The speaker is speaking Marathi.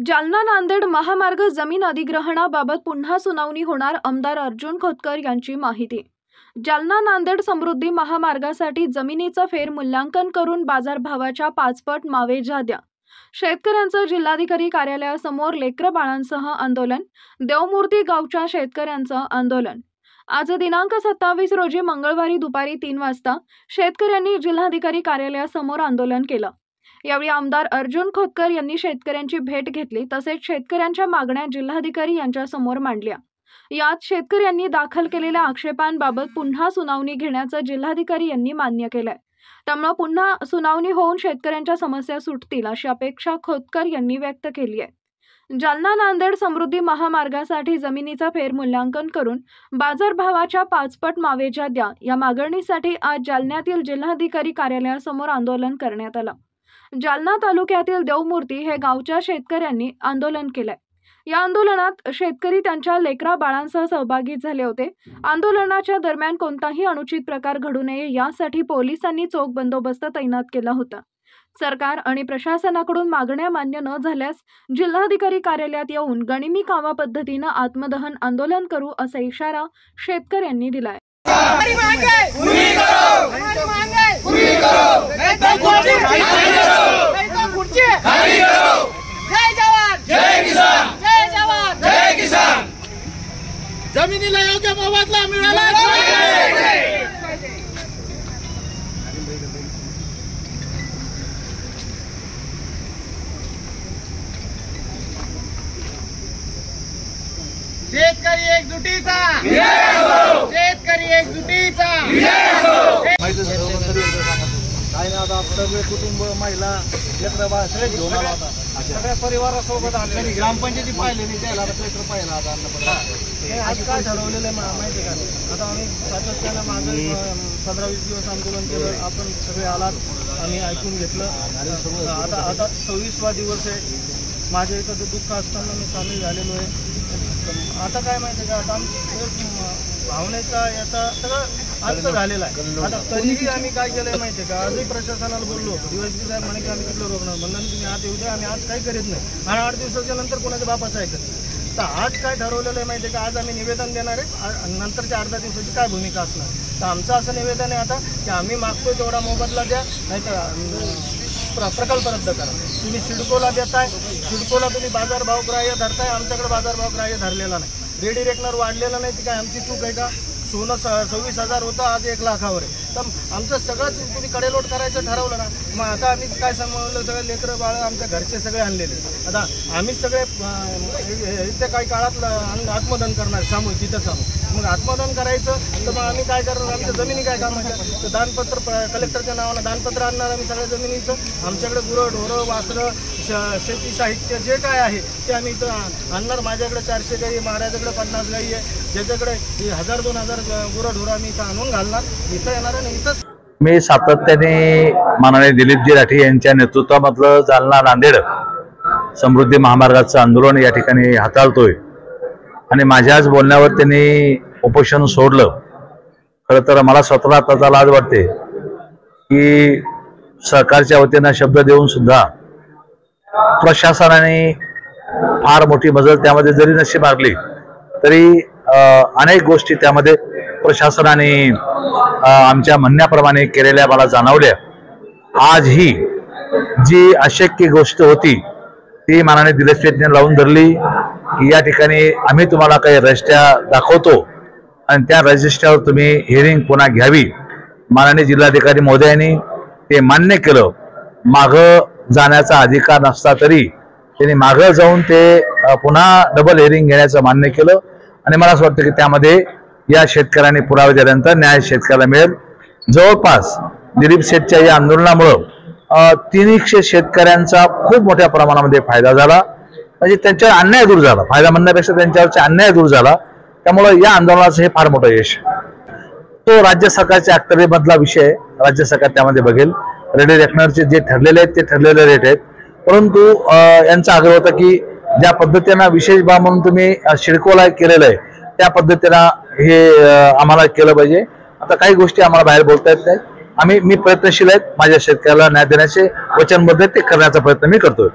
जालना नांदेड महामार्ग जमीन अधिग्रहणाबाबत पुन्हा सुनावणी होणार। आमदार अर्जुन खोतकर यांची माहिती। जालना नांदेड समृद्धी महामार्गासाठी जमिनीचं फेरमूल्यांकन करून बाजारभावाच्या 5 पट मावेजा द्या। शेतकऱ्यांचं जिल्हाधिकारी कार्यालयासमोर लेकरं बाळांसह आंदोलन। देवमूर्ती गावच्या शेतकऱ्यांचं आंदोलन। आज दिनांक 27 रोजी मंगळवारी दुपारी 3 वाजता शेतकऱ्यांनी जिल्हाधिकारी कार्यालयासमोर आंदोलन केलं। यावेळी आमदार अर्जुन खोतकर यांनी शेतकऱ्यांची भेट घेतली, तसेच शेतकऱ्यांच्या मागण्या जिल्हाधिकारी यांच्या समोर मांडल्या। यात शेतकऱ्यांनी दाखल केलेल्या आक्षेपांबाबत पुन्हा सुनावणी घेण्याचं जिल्हाधिकारी यांनी मान्य केलंय। त्यामुळे पुन्हा सुनावणी होऊन शेतकऱ्यांच्या समस्या सुटतील अशी अपेक्षा खोतकर यांनी व्यक्त केली आहे। जालना नांदेड समृद्धी महामार्गासाठी जमिनीचं फेरमूल्यांकन करून बाजारभावाच्या 5 पट मावेजा द्या या मागणीसाठी आज जालन्यातील जिल्हाधिकारी कार्यालयासमोर आंदोलन करण्यात आलं। जालना तालुक्यातील देवमूर्ती हे गावच्या शेतकऱ्यांनी आंदोलन केलंय। या आंदोलनात शेतकरी त्यांच्या लेकरा बाळांसह सहभागी झाले होते। आंदोलनाच्या दरम्यान कोणताही अनुचित प्रकार घडू नये यासाठी पोलिसांनी चोख बंदोबस्त तैनात केला होता। सरकार आणि प्रशासनाकडून मागण्या मान्य न झाल्यास जिल्हाधिकारी कार्यालयात येऊन गनिमी कावा पद्धतीने आत्मदहन आंदोलन करू असा इशारा शेतकऱ्यांनी दिलाय। जमिनीला योग्य मोबदला मिळाला शेतकरी एकजुटीचा शेतकरी एकजुटीचा काय ना आता सगळे कुटुंब महिला लेकरं बाळ सगळे घेऊन आला होता। सगळ्या परिवारासोबत आले। ग्रामपंचायती पाहिले नाही, त्याला कलेक्टर पाहिला आता आज काय ठरवलेलं आहे माहिती का? आता आम्ही सातत्यानं मागे 15-20 दिवस आंदोलन केलं, आपण सगळे आलात, आम्ही ऐकून घेतलं। आता 26वा दिवस आहे। माझ्या इथं दुःख असताना मी सामील झालेलो आहे। आता काय माहिती का, आता भावनेचा याचा सगळं अंत झालेला आहे। आता तरीही आम्ही काय केलंय माहिती आहे का, आजही प्रशासनाला बोललो, डीवायसपी साहेब म्हणे की आम्ही तिथलं रोखणार, म्हणलं तुम्ही आत येऊ द्या, आम्ही आज काही करीत नाही आणि 8 दिवसाच्या नंतर कोणाच्या बापाचं ऐकत नाही। तर आज काय ठरवलेलं आहे माहिती आहे का, आज आम्ही निवेदन देणार आहे, नंतरच्या अर्ध्या दिवसाची काय भूमिका असणार। तर आमचं असं निवेदन आहे आता की आम्ही मागतोय तेवढा मोबदला द्या, नाहीतर प्रकल्प रद्द करा। तुम्ही सिडकोला देताय, सिडकोला तुम्ही बाजारभाव ग्राह्य धरताय, आमच्याकडे बाजारभाव ग्राह्य धरलेला नाही। रेडी रेकनर वाढलेला नाही, ती काय आमची चूक आहे का? सोनं 26,000 होतं, आज 1 लाखावर आहे। तर आमचं सगळंच तुम्ही कडेलोट करायचं ठरवलं ना, मग आता आम्ही काय समजलं, सगळे लेकरं बाळ आमच्या घरचे सगळे आणलेले। आता आम्ही सगळे येत्या काही काळात आत्मदहन करणार सामूहिक, तिथं सामूहिक। मग आत्मदहन करायचं तर मग आम्ही काय करणार, आमच्या जमिनी काय कामाच्या? तर दानपत्र कलेक्टरच्या नावानं दानपत्र आणणार आम्ही सगळ्या जमिनीचं। आमच्याकडे गुरं ढोरं वासरं शेती साहित्य जे काय आहे ते आम्ही इथं आणणार। माझ्याकडे 400 गाई आहे, महाराजाकडे 50 गाई आहे, ज्याच्याकडे 1000-2000 गुरं ढोरं आम्ही इथं आणून घालणार, इथं येणार आणि इथंच। मी सातत्याने माननीय दिलीपजी राठी यांच्या नेतृत्वामधलं जालना नांदेड समृद्धी महामार्गाचं आंदोलन या ठिकाणी हाताळतोय आणि माझ्याच बोलण्यावर त्यांनी उपोषण सोडलं। खरं तर मला स्वतःला आता लाज वाटते की सरकारच्या वतीनं शब्द देऊन सुद्धा प्रशासनाने फार मोठी मजल त्यामध्ये जरी नशी मारली तरी अनेक गोष्टी त्यामध्ये प्रशासनाने आमच्या म्हणण्याप्रमाणे केलेल्या मला जाणवल्या। आज ही जी अशक्य गोष्ट होती ती माननीय दिलीपजींनी लावून धरली। या ठिकाणी आम्ही तुम्हाला काही रजिस्ट्र्या दाखवतो आणि त्या रजिस्ट्र्यावर तुम्ही हिअरिंग पुन्हा घ्यावी। माननीय जिल्हाधिकारी महोदयांनी ते मान्य केलं। मागं जाण्याचा अधिकार नसता तरी त्यांनी मागं जाऊन ते पुन्हा डबल हिअरिंग घेण्याचं मान्य केलं आणि मला असं वाटतं की त्यामध्ये या शेतकऱ्यांनी पुरावे दिल्यानंतर न्याय शेतकऱ्याला मिळेल। जवळपास दिलीप शेठच्या या आंदोलनामुळं 300 शेतकऱ्यांचा खूप मोठ्या प्रमाणामध्ये फायदा झाला, म्हणजे त्यांच्यावर अन्याय दूर झाला। फायदा म्हणण्यापेक्षा त्यांच्यावरचा अन्याय दूर झाला। त्यामुळं या आंदोलनाचं हे फार मोठं यश। तो राज्य सरकारच्या अखत्यारीमधला विषय, राज्य सरकार त्यामध्ये बघेल। रेडी रेकनरचे जे ठरलेले आहेत ते ठरलेले रेट आहेत, परंतु यांचा आग्रह होता की ज्या पद्धतीनं विशेष बाब म्हणून तुम्ही सिडकोला केलेलं आहे त्या पद्धतीनं हे आम्हाला केलं पाहिजे। आता काही गोष्टी आम्हाला बाहेर बोलता येत नाहीत। मी प्रयत्नशील आहेत, माझ्या शेतकऱ्याला न्याय देण्याचे वचनबद्ध ते करण्याचा प्रयत्न मी करतोय।